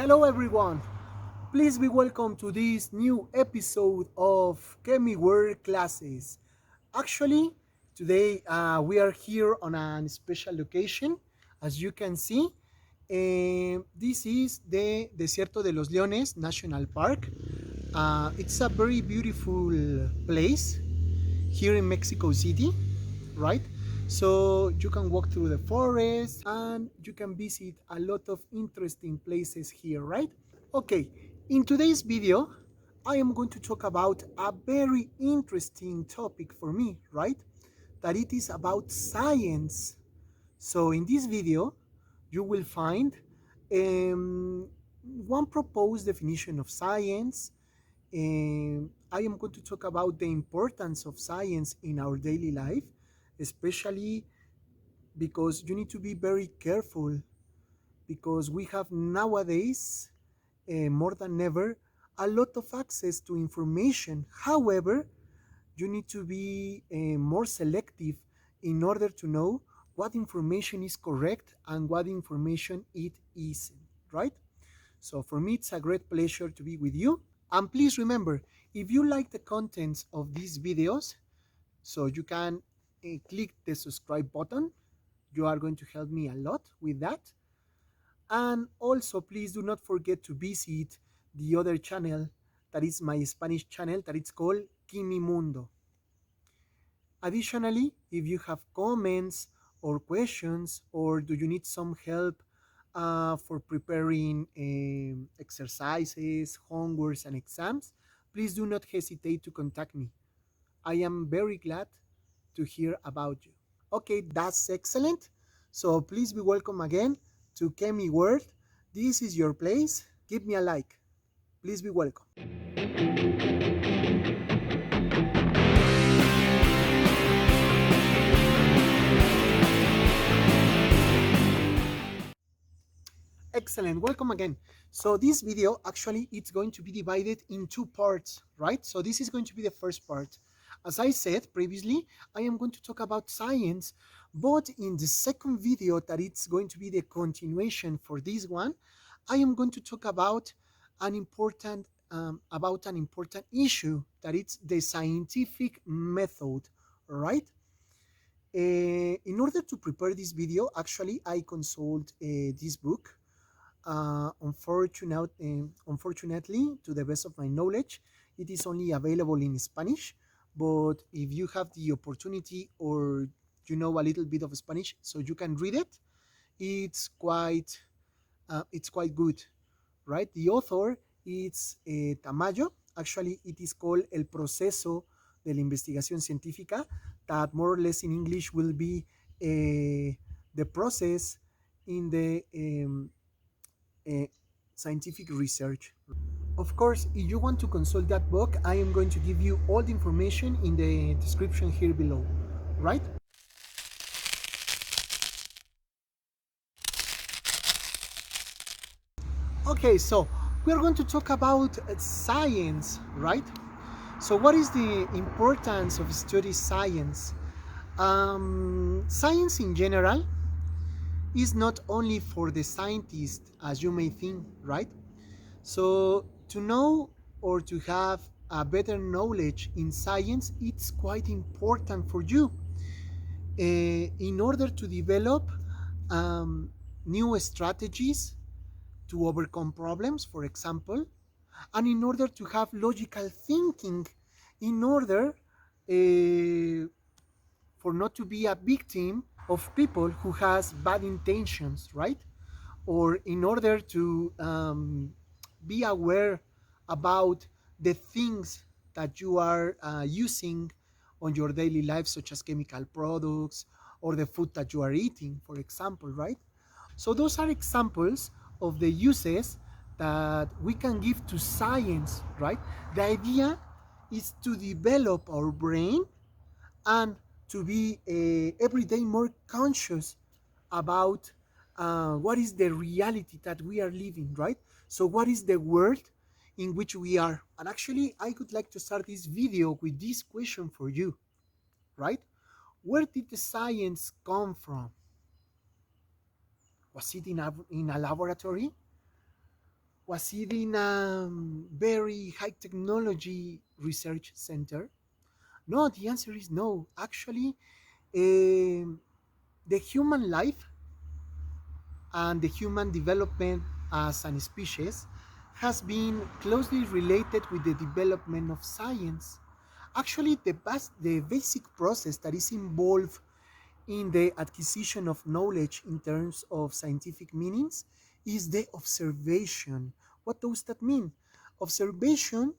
Hello everyone, please be welcome to this new episode of ChemiWorldClasses. Actually, today we are here on a special location, as you can see. This is the Desierto de los Leones National Park. It's a very beautiful place here in Mexico City, right? So you can walk through the forest and you can visit a lot of interesting places here, right? Okay, in today's video, I am going to talk about a very interesting topic for me, right? That it is about science. So in this video, you will find um, one proposed definition of science. I am going to talk about the importance of science in our daily life, especially because you need to be very careful because we have nowadays, more than ever, a lot of access to information. However, you need to be more selective in order to know what information is correct and what information it isn't, right? So for me, it's a great pleasure to be with you. And please remember, if you like the contents of these videos, so you can click the subscribe button. You are going to help me a lot with that. And also, please do not forget to visit the other channel that is my Spanish channel that it's called Mundo. Additionally, if you have comments or questions, or do you need some help for preparing exercises, homeworks, and exams, please do not hesitate to contact me. I am very glad to hear about you. Okay, that's excellent. So please be welcome again to Chemi World. This is your place. Give me a like. Please be welcome. Excellent. Welcome again. So this video actually it's going to be divided in two parts, right? So this is going to be the first part. As I said previously, I am going to talk about science, but in the second video that it's going to be the continuation for this one, I am going to talk about an important issue that it's the scientific method, right? In order to prepare this video, actually I consult this book. Unfortunately, to the best of my knowledge, it is only available in Spanish. But if you have the opportunity or you know a little bit of Spanish, so you can read it, it's quite good, right? The author is Tamayo. Actually, it is called El Proceso de la Investigación Científica, that more or less in English will be the process in the scientific research. Of course, if you want to consult that book, I am going to give you all the information in the description here below, right? Okay, so we're going to talk about science, right? So what is the importance of study science? Science in general is not only for the scientist, as you may think, right? So to know or to have a better knowledge in science, it's quite important for you in order to develop new strategies to overcome problems, for example, and in order to have logical thinking, in order for not to be a victim of people who has bad intentions, right? Or in order to be aware about the things that you are using on your daily life, such as chemical products or the food that you are eating, for example, right? So those are examples of the uses that we can give to science, right? The idea is to develop our brain and to be every day more conscious about what is the reality that we are living, right? So what is the world in which we are? And actually, I would like to start this video with this question for you, right? Where did the science come from? Was it in a laboratory? Was it in a very high technology research center? No, the answer is no. Actually, um, the human life and the human development as a species has been closely related with the development of science. Actually, the basic process that is involved in the acquisition of knowledge in terms of scientific meanings is the observation. What does that mean? Observation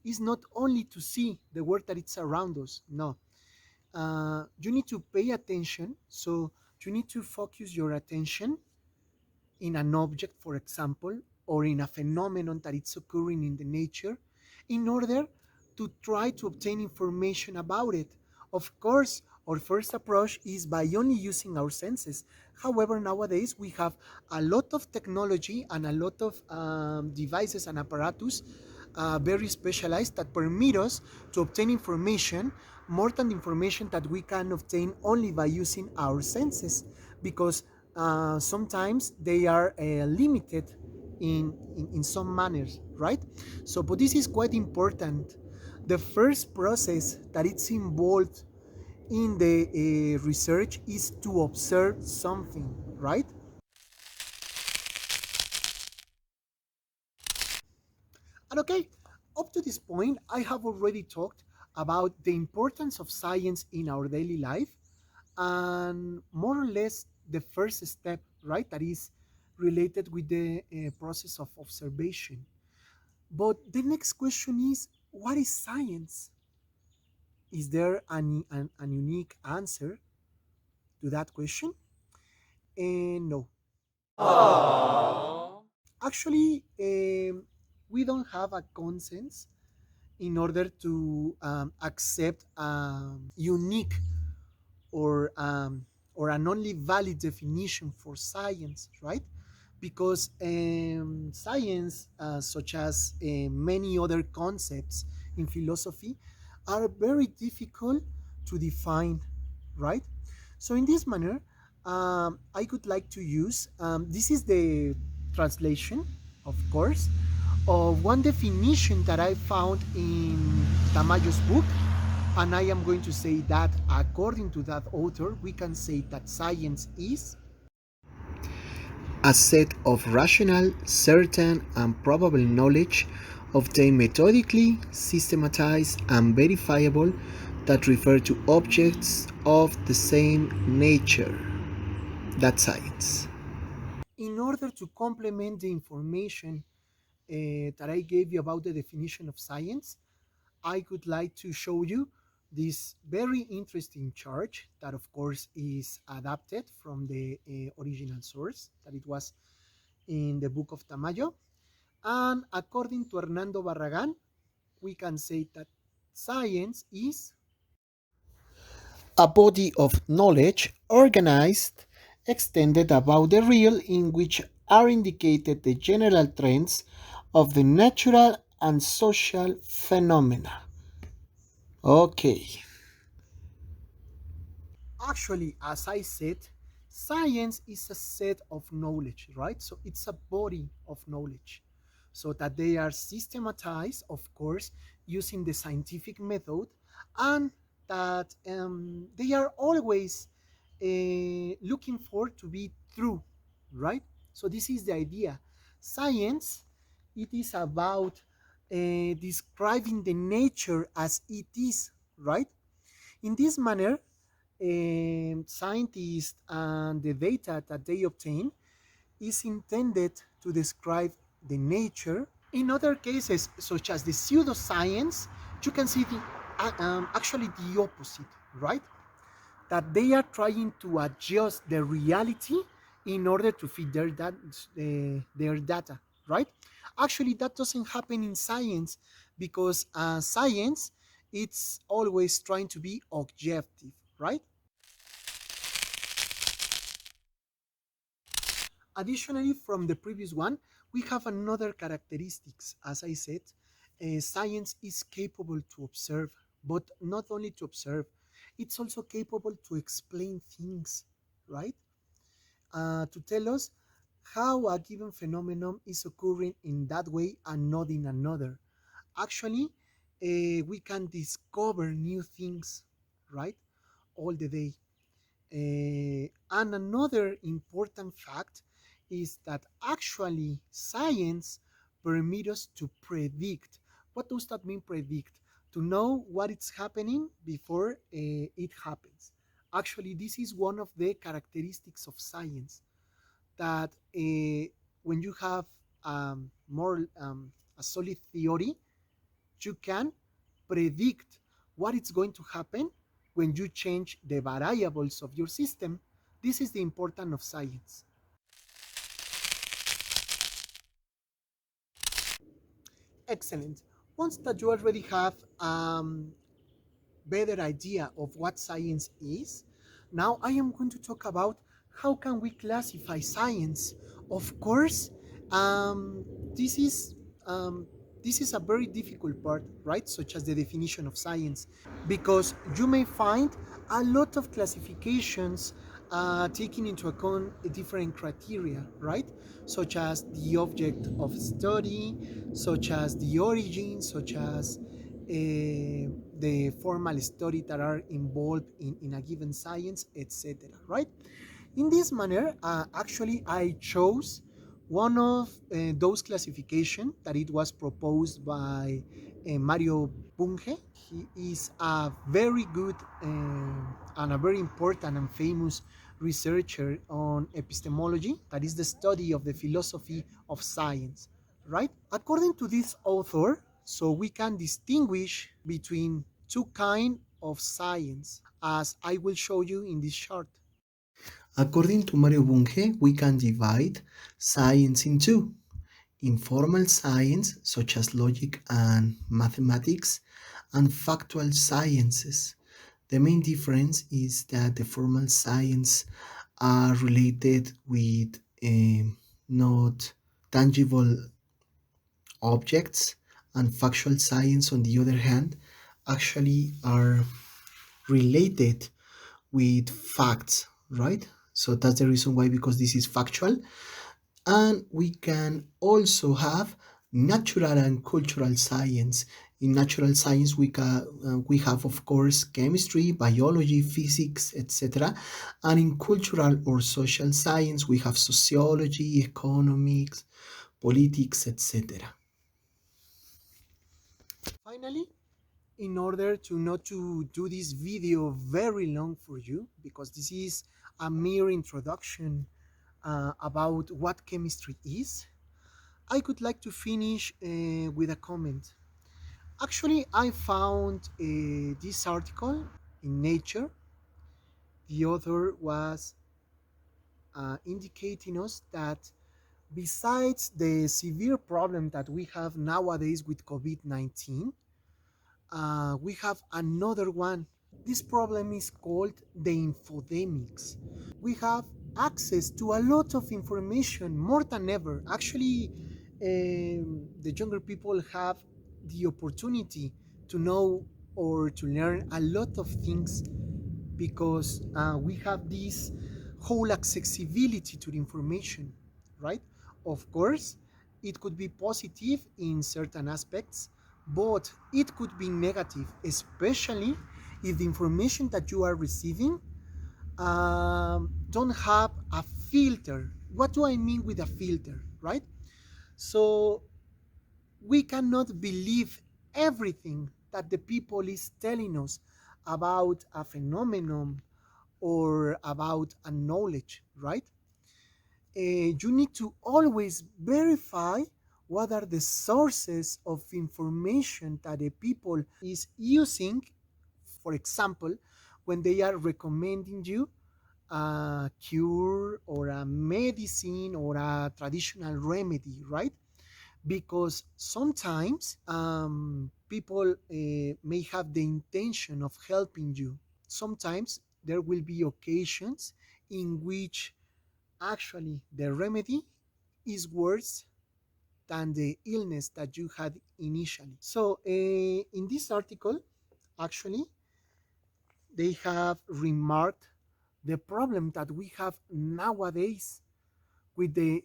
is not only to see the world that is around us. No, you need to pay attention. So you need to focus your attention in an object, for example, or in a phenomenon that is occurring in the nature, in order to try to obtain information about it. Of course, our first approach is by only using our senses. However, nowadays we have a lot of technology and a lot of devices and apparatus very specialized that permit us to obtain information more than the information that we can obtain only by using our senses, because sometimes they are limited in some manners, right? So, but this is quite important. The first process that it's involved in the research is to observe something, right? And okay, up to this point, I have already talked about the importance of science in our daily life and more or less the first step, right? That is related with the process of observation. But the next question is, what is science? Is there an unique answer to that question? And no. Actually, we don't have a consensus in order to accept unique or um, or an only valid definition for science, right? Because science, such as many other concepts in philosophy, are very difficult to define, right? So in this manner, I would like to use this is the translation, of course, of one definition that I found in Tamayo's book, and I am going to say that according to that author, we can say that science is a set of rational, certain, and probable knowledge obtained methodically, systematized, and verifiable that refer to objects of the same nature. That's science. In order to complement the information that I gave you about the definition of science, I would like to show you this very interesting chart that, of course, is adapted from the original source that it was in the book of Tamayo. And according to Hernando Barragan, we can say that science is a body of knowledge organized, extended about the real, in which are indicated the general trends of the natural and social phenomena. Okay. Actually, as I said, science is a set of knowledge, right? So it's a body of knowledge. So that they are systematized, of course, using the scientific method, and that they are always looking for to be true, right? So this is the idea. Science, it is about describing the nature as it is, right? In this manner, scientists and the data that they obtain is intended to describe the nature. In other cases, such as the pseudoscience, you can see actually the opposite, right? That they are trying to adjust the reality in order to fit their data, right? Actually, that doesn't happen in science, because science, it's always trying to be objective, right? Additionally, from the previous one, we have another characteristics. As I said, science is capable to observe, but not only to observe, it's also capable to explain things, right? To tell us how a given phenomenon is occurring in that way and not in another. Actually, we can discover new things, right? All the day. And another important fact is that actually science permits us to predict. What does that mean, predict? To know what is happening before it happens. Actually, this is one of the characteristics of science that when you have more a solid theory, you can predict what is going to happen when you change the variables of your system. This is the importance of science. Excellent. Once that you already have better idea of what science is, now I am going to talk about how can we classify science. Of course, um, this is um, this is a very difficult part, right? Such as the definition of science, because you may find a lot of classifications taking into account different criteria, right? Such as the object of study, such as the origin, such as the formal study that are involved in a given science, etc. Right? In this manner, actually, I chose one of those classification that it was proposed by Mario Bunge. He is a very good and a very important and famous researcher on epistemology, that is the study of the philosophy of science, right? According to this author, so we can distinguish between two kinds of science, as I will show you in this chart. According to Mario Bunge, we can divide science in two: informal science, such as logic and mathematics, and factual sciences. The main difference is that the formal science are related with not tangible objects, and factual science, on the other hand, actually are related with facts, right? So that's the reason why, because this is factual. And we can also have natural and cultural science. In natural science, we have, of course, chemistry, biology, physics, etc. And in cultural or social science, we have sociology, economics, politics, etc. Finally, in order to not to do this video very long for you, because this is a mere introduction about what chemistry is, I would like to finish with a comment. Actually, I found this article in Nature. The author was indicating us that besides the severe problem that we have nowadays with COVID-19, we have another one. This problem is called the infodemics. We have access to a lot of information more than ever. Actually, the younger people have the opportunity to know or to learn a lot of things because we have this whole accessibility to the information, right? Of course, it could be positive in certain aspects, but it could be negative, especially if the information that you are receiving don't have a filter. What do I mean with a filter, right? So we cannot believe everything that the people is telling us about a phenomenon or about a knowledge, right? You need to always verify what are the sources of information that the people is using. For example, when they are recommending you a cure or a medicine or a traditional remedy, right? Because sometimes people may have the intention of helping you. Sometimes there will be occasions in which actually the remedy is worse than the illness that you had initially. So, in this article, actually, they have remarked the problem that we have nowadays with the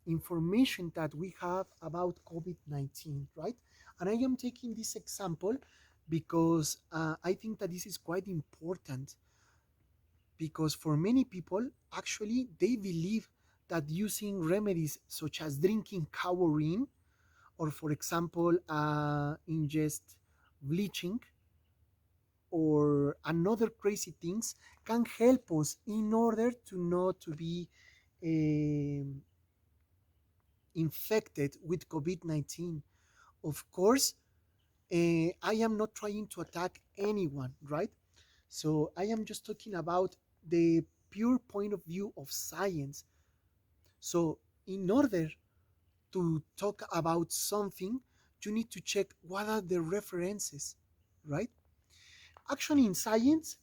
information that we have about COVID-19, right? And I am taking this example because I think that this is quite important, because for many people, actually, they believe that using remedies such as drinking cow urine, or for example, ingest bleaching or another crazy things, can help us in order to not to be um infected with COVID-19. Of course, I am not trying to attack anyone, right? So I am just talking about the pure point of view of science. So in order to talk about something, you need to check what are the references, right? Actually, in science,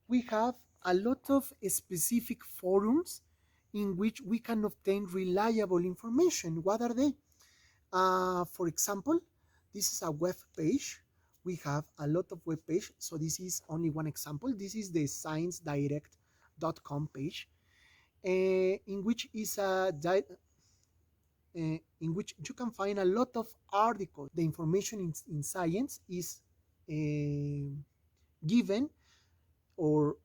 we have a lot of specific forums in which we can obtain reliable information. What are they? For example, this is a web page. We have a lot of web page. So this is only one example. This is the sciencedirect.com page, in which is in which you can find a lot of articles. The information in science is given or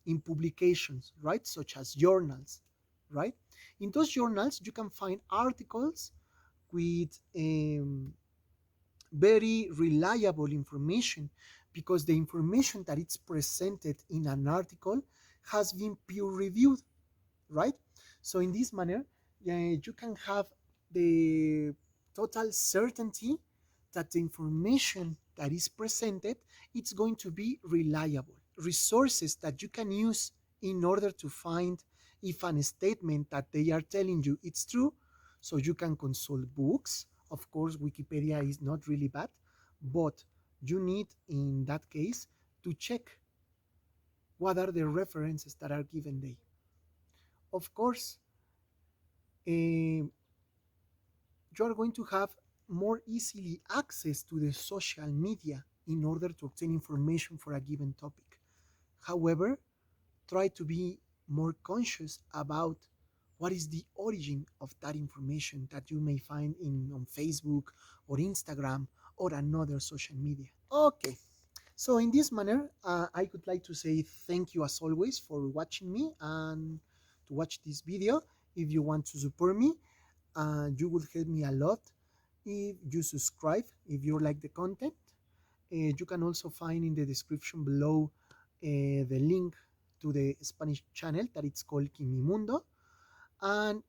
in publications, right? Such as journals, right? In those journals, you can find articles with very reliable information, because the information that it's presented in an article has been peer reviewed, right? So in this manner, you can have the total certainty that the information that is presented, it's going to be reliable. Resources that you can use in order to find if an statement that they are telling you it's true. So you can consult books. Of course, Wikipedia is not really bad, but you need in that case to check what are the references that are given there. Of course, you are going to have more easily access to the social media in order to obtain information for a given topic. However, try to be more conscious about what is the origin of that information that you may find on Facebook or Instagram or another social media. Okay, so in this manner, I would like to say thank you as always for watching me and to watch this video. If you want to support me, you would help me a lot if you subscribe, if you like the content. You can also find in the description below the link to the Spanish channel that it's called Kimimundo. And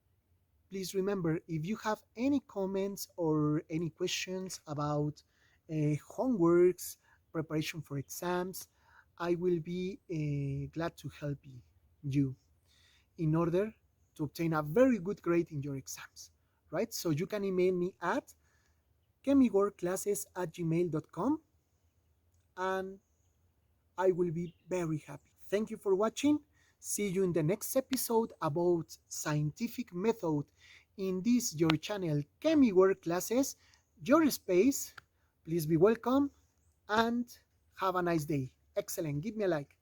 please remember, if you have any comments or any questions about homeworks, preparation for exams, I will be glad to help you in order to obtain a very good grade in your exams, right? So you can email me at ChemiWorldClasses@gmail.com, and I will be very happy. Thank you for watching. See you in the next episode about scientific method in this your channel ChemiWorldClasses, your space. Please be welcome and have a nice day. Excellent. Give me a like.